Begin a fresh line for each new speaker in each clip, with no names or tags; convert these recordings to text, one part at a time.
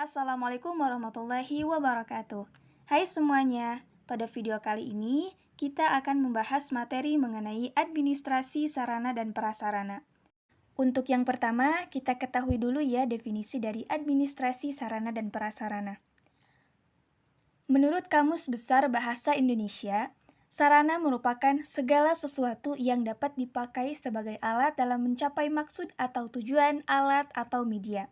Assalamualaikum warahmatullahi wabarakatuh. Hai semuanya, pada video kali ini kita akan membahas materi mengenai administrasi sarana dan prasarana. Untuk yang pertama, kita ketahui dulu ya definisi dari administrasi sarana dan prasarana. Menurut Kamus Besar Bahasa Indonesia, sarana merupakan segala sesuatu yang dapat dipakai sebagai alat dalam mencapai maksud atau tujuan alat atau media.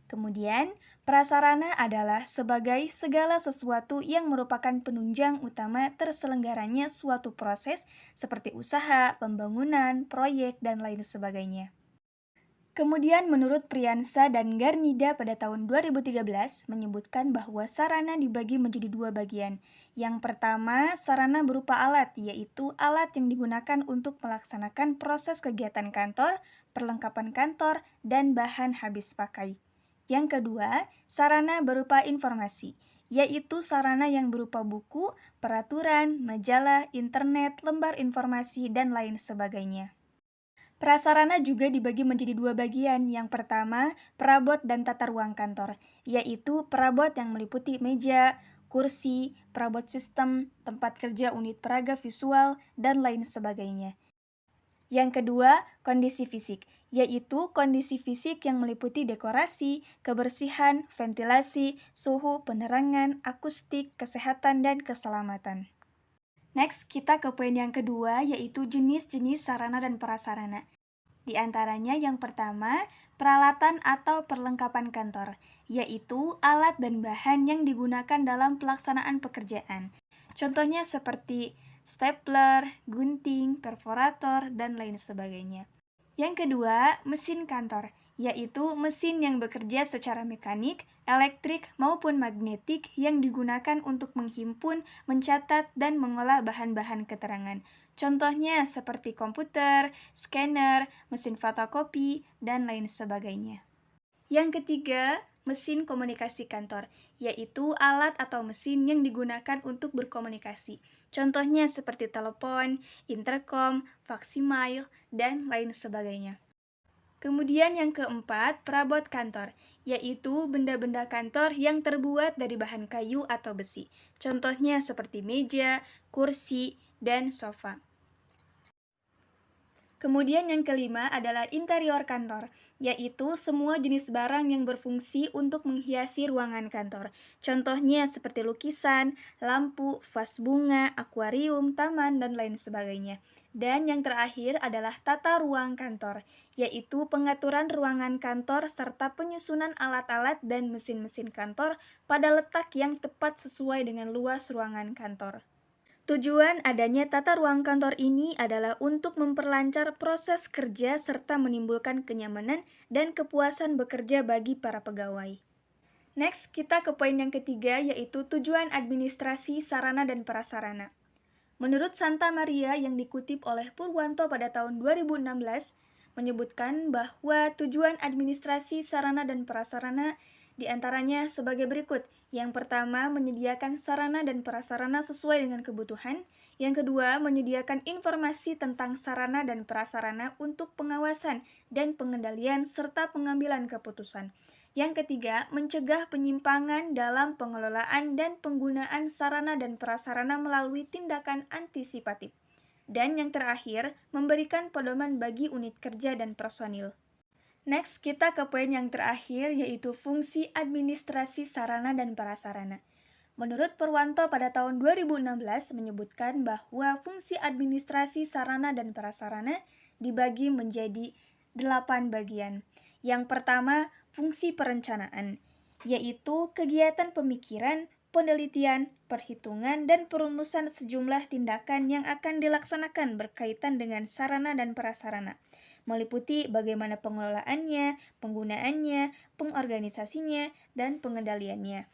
Kemudian, prasarana adalah sebagai segala sesuatu yang merupakan penunjang utama terselenggaranya suatu proses seperti usaha, pembangunan, proyek, dan lain sebagainya. Kemudian menurut Priyansa dan Garnida pada tahun 2013 menyebutkan bahwa sarana dibagi menjadi dua bagian. Yang pertama, sarana berupa alat, yaitu alat yang digunakan untuk melaksanakan proses kegiatan kantor, perlengkapan kantor, dan bahan habis pakai. Yang kedua, sarana berupa informasi, yaitu sarana yang berupa buku, peraturan, majalah, internet, lembar informasi, dan lain sebagainya. Prasarana juga dibagi menjadi dua bagian. Yang pertama, perabot dan tata ruang kantor, yaitu perabot yang meliputi meja, kursi, perabot sistem, tempat kerja unit peraga visual, dan lain sebagainya. Yang kedua, kondisi fisik, yaitu kondisi fisik yang meliputi dekorasi, kebersihan, ventilasi, suhu, penerangan, akustik, kesehatan, dan keselamatan. Next, kita ke poin yang kedua, yaitu jenis-jenis sarana dan prasarana. Di antaranya yang pertama, peralatan atau perlengkapan kantor, yaitu alat dan bahan yang digunakan dalam pelaksanaan pekerjaan. Contohnya seperti stapler, gunting, perforator, dan lain sebagainya. Yang kedua, mesin kantor, yaitu mesin yang bekerja secara mekanik, elektrik, maupun magnetik yang digunakan untuk menghimpun, mencatat, dan mengolah bahan-bahan keterangan. Contohnya seperti komputer, scanner, mesin fotokopi, dan lain sebagainya. Yang ketiga, mesin komunikasi kantor, yaitu alat atau mesin yang digunakan untuk berkomunikasi. Contohnya seperti telepon, intercom, faksimile, dan lain sebagainya. Kemudian yang keempat, perabot kantor, yaitu benda-benda kantor yang terbuat dari bahan kayu atau besi. Contohnya seperti meja, kursi, dan sofa. Kemudian yang kelima adalah interior kantor, yaitu semua jenis barang yang berfungsi untuk menghiasi ruangan kantor. Contohnya seperti lukisan, lampu, vas bunga, akuarium, taman, dan lain sebagainya. Dan yang terakhir adalah tata ruang kantor, yaitu pengaturan ruangan kantor serta penyusunan alat-alat dan mesin-mesin kantor pada letak yang tepat sesuai dengan luas ruangan kantor. Tujuan adanya tata ruang kantor ini adalah untuk memperlancar proses kerja serta menimbulkan kenyamanan dan kepuasan bekerja bagi para pegawai. Next, kita ke poin yang ketiga, yaitu tujuan administrasi sarana dan prasarana. Menurut Santa Maria yang dikutip oleh Purwanto pada tahun 2016, menyebutkan bahwa tujuan administrasi sarana dan prasarana diantaranya sebagai berikut. Yang pertama, menyediakan sarana dan prasarana sesuai dengan kebutuhan. Yang kedua, menyediakan informasi tentang sarana dan prasarana untuk pengawasan dan pengendalian serta pengambilan keputusan. Yang ketiga, mencegah penyimpangan dalam pengelolaan dan penggunaan sarana dan prasarana melalui tindakan antisipatif. Dan yang terakhir, memberikan pedoman bagi unit kerja dan personil. Next, kita ke poin yang terakhir, yaitu fungsi administrasi sarana dan prasarana. Menurut Purwanto pada tahun 2016 menyebutkan bahwa fungsi administrasi sarana dan prasarana dibagi menjadi 8 bagian. Yang pertama, fungsi perencanaan, yaitu kegiatan pemikiran, penelitian, perhitungan, dan perumusan sejumlah tindakan yang akan dilaksanakan berkaitan dengan sarana dan prasarana, meliputi bagaimana pengelolaannya, penggunaannya, pengorganisasinya, dan pengendaliannya.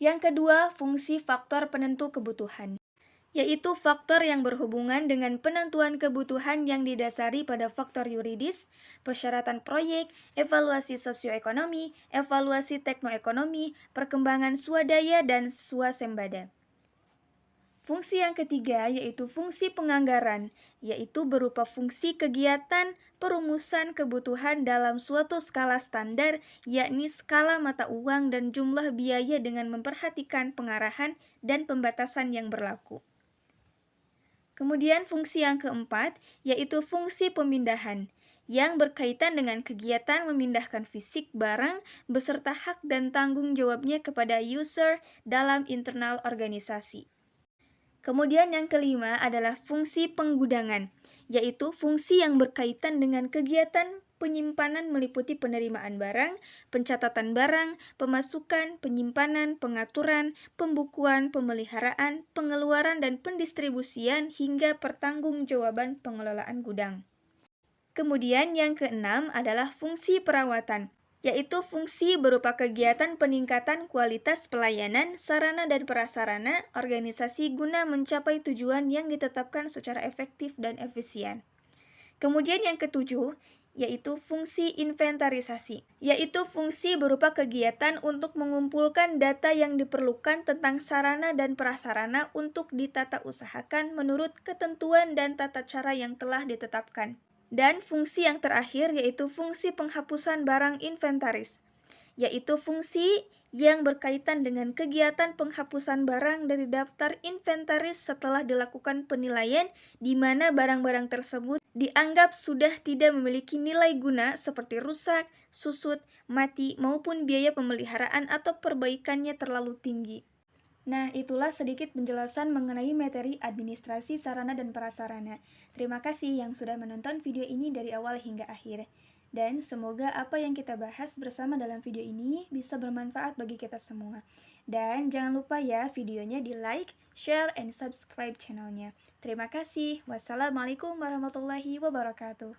Yang kedua, fungsi faktor penentu kebutuhan, yaitu faktor yang berhubungan dengan penentuan kebutuhan yang didasari pada faktor yuridis, persyaratan proyek, evaluasi sosioekonomi, evaluasi teknoekonomi, perkembangan swadaya, dan swasembada. Fungsi yang ketiga yaitu fungsi penganggaran, yaitu berupa fungsi kegiatan, perumusan kebutuhan dalam suatu skala standar, yakni skala mata uang dan jumlah biaya dengan memperhatikan pengarahan dan pembatasan yang berlaku. Kemudian fungsi yang keempat, yaitu fungsi pemindahan, yang berkaitan dengan kegiatan memindahkan fisik barang beserta hak dan tanggung jawabnya kepada user dalam internal organisasi. Kemudian yang kelima adalah fungsi penggudangan, yaitu fungsi yang berkaitan dengan kegiatan penyimpanan meliputi penerimaan barang, pencatatan barang, pemasukan, penyimpanan, pengaturan, pembukuan, pemeliharaan, pengeluaran, dan pendistribusian hingga pertanggungjawaban pengelolaan gudang. Kemudian yang keenam adalah fungsi perawatan, yaitu fungsi berupa kegiatan peningkatan kualitas pelayanan, sarana dan prasarana organisasi guna mencapai tujuan yang ditetapkan secara efektif dan efisien. Kemudian yang ketujuh, yaitu fungsi inventarisasi, yaitu fungsi berupa kegiatan untuk mengumpulkan data yang diperlukan tentang sarana dan prasarana untuk ditata usahakan menurut ketentuan dan tata cara yang telah ditetapkan. Dan fungsi yang terakhir yaitu fungsi penghapusan barang inventaris, yaitu fungsi yang berkaitan dengan kegiatan penghapusan barang dari daftar inventaris setelah dilakukan penilaian di mana barang-barang tersebut dianggap sudah tidak memiliki nilai guna seperti rusak, susut, mati, maupun biaya pemeliharaan atau perbaikannya terlalu tinggi. Nah, itulah sedikit penjelasan mengenai materi administrasi sarana dan prasarana. Terima kasih yang sudah menonton video ini dari awal hingga akhir. Dan semoga apa yang kita bahas bersama dalam video ini bisa bermanfaat bagi kita semua. Dan jangan lupa ya videonya di like, share, and subscribe channelnya. Terima kasih. Wassalamualaikum warahmatullahi wabarakatuh.